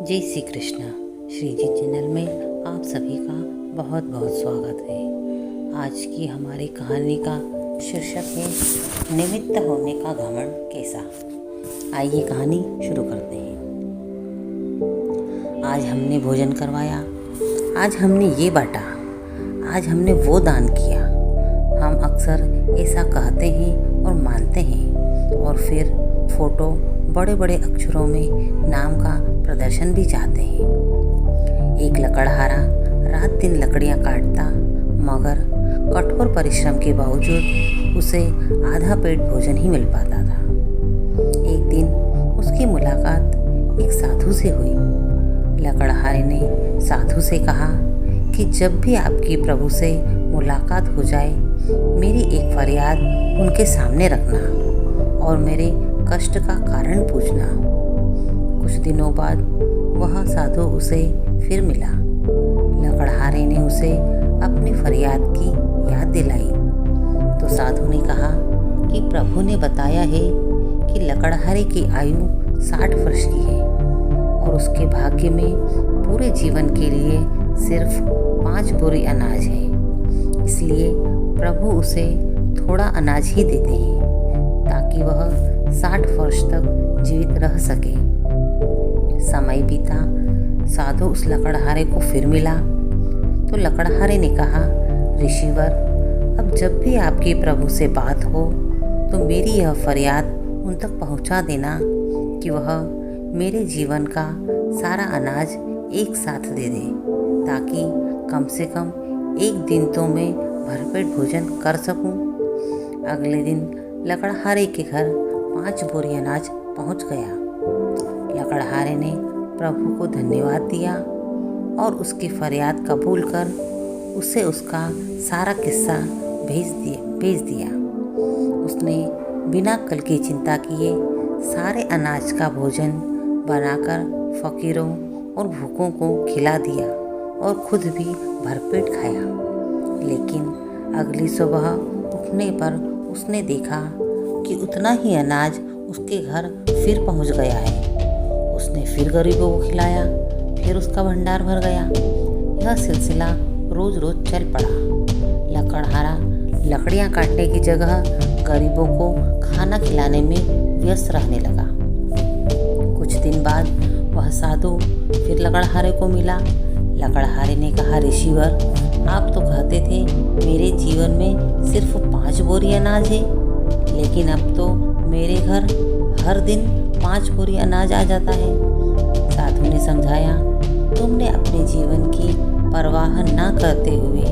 जय श्री कृष्णा। श्री जी चैनल में आप सभी का बहुत बहुत स्वागत है। आज की हमारी कहानी का शीर्षक है निमित्त होने का घमंड कैसा। आइए कहानी शुरू करते हैं। आज हमने भोजन करवाया, आज हमने ये बांटा, आज हमने वो दान किया। हम अक्सर ऐसा कहते हैं और मानते हैं और फिर फोटो बड़े बड़े अक्षरों में नाम का प्रदर्शन भी चाहते हैं। एक लकड़हारा रात दिन लकड़ियां काटता, मगर कठोर परिश्रम के बावजूद उसे आधा पेट भोजन ही मिल पाता था। एक दिन उसकी मुलाकात एक साधु से हुई। लकड़हारे ने साधु से कहा कि जब भी आपकी प्रभु से मुलाकात हो जाए, मेरी एक फरियाद उनके सामने रखना और मेरे कष्ट का कारण पूछना। कुछ दिनों बाद वह साधु उसे फिर मिला। लकड़हारे ने उसे अपनी फरियाद की याद दिलाई तो साधु ने कहा कि प्रभु ने बताया है कि लकड़हारे की आयु 60 वर्ष की है और उसके भाग्य में पूरे जीवन के लिए सिर्फ 5 बोरी अनाज है। इसलिए प्रभु उसे थोड़ा अनाज ही देते हैं ताकि वह 60 वर्ष तक जीवित रह सके। समय बीता, साधु उस लकड़हारे को फिर मिला तो लकड़हारे ने कहा, ऋषिवर, अब जब भी आपकी प्रभु से बात हो तो मेरी यह फरियाद उन तक पहुंचा देना कि वह मेरे जीवन का सारा अनाज एक साथ दे दे, ताकि कम से कम एक दिन तो मैं भरपेट भोजन कर सकूं। अगले दिन लकड़हारे के घर 5 बोरी अनाज पहुंच गया। लकड़हारे ने प्रभु को धन्यवाद दिया और उसकी फरियाद कबूल कर उसे उसका सारा किस्सा भेज दिया। उसने बिना कल की चिंता किए सारे अनाज का भोजन बनाकर फकीरों और भूखों को खिला दिया और खुद भी भरपेट खाया। लेकिन अगली सुबह उठने पर उसने देखा कि उतना ही अनाज उसके घर फिर पहुंच गया है। उसने फिर गरीबों को खिलाया, फिर उसका भंडार भर गया। यह सिलसिला रोज रोज चल पड़ा। लकड़हारा लकड़ियां काटने की जगह गरीबों को खाना खिलाने में व्यस्त रहने लगा। कुछ दिन बाद वह साधु फिर लकड़हारे को मिला। लकड़हारे ने कहा, ऋषिवर, आप तो कहते थे मेरे जीवन में सिर्फ 5 बोरी अनाज है, लेकिन अब तो मेरे घर हर दिन 5 बोरी अनाज आ जाता है। साधु ने समझाया, तुमने अपने जीवन की परवाह न करते हुए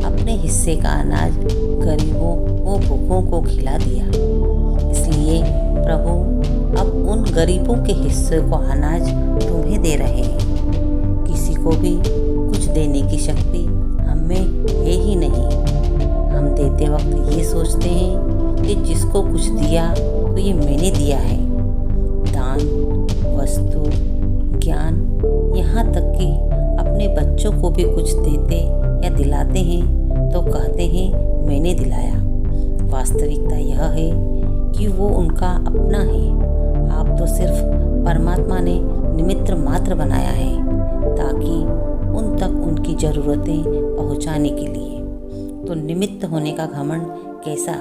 अपने हिस्से का अनाज गरीबों व भूखों को खिला दिया। इसलिए प्रभु अब उन गरीबों के हिस्से को अनाज तुम्हें दे रहे हैं। किसी को भी कुछ देने की शक्ति हमें है ही नहीं। हम देते वक्त ये सोचते हैं कि जिसको कुछ दिया तो ये मैंने दिया है। दान, वस्तु, ज्ञान, यहाँ तक कि अपने बच्चों को भी कुछ देते या दिलाते हैं तो कहते हैं मैंने दिलाया। वास्तविकता यह है कि वो उनका अपना है। आप तो सिर्फ परमात्मा ने निमित्त मात्र बनाया है ताकि उन तक उनकी ज़रूरतें पहुँचाने के लिए। तो निमित्त होने का घमंड कैसा,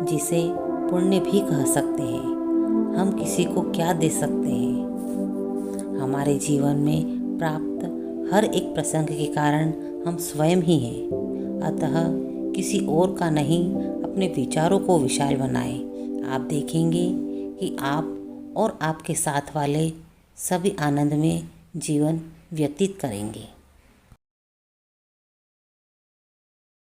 जिसे पुण्य भी कह सकते हैं। हम किसी को क्या दे सकते हैं। हमारे जीवन में प्राप्त हर एक प्रसंग के कारण हम स्वयं ही हैं। अतः किसी और का नहीं, अपने विचारों को विशाल बनाएं। आप देखेंगे कि आप और आपके साथ वाले सभी आनंद में जीवन व्यतीत करेंगे।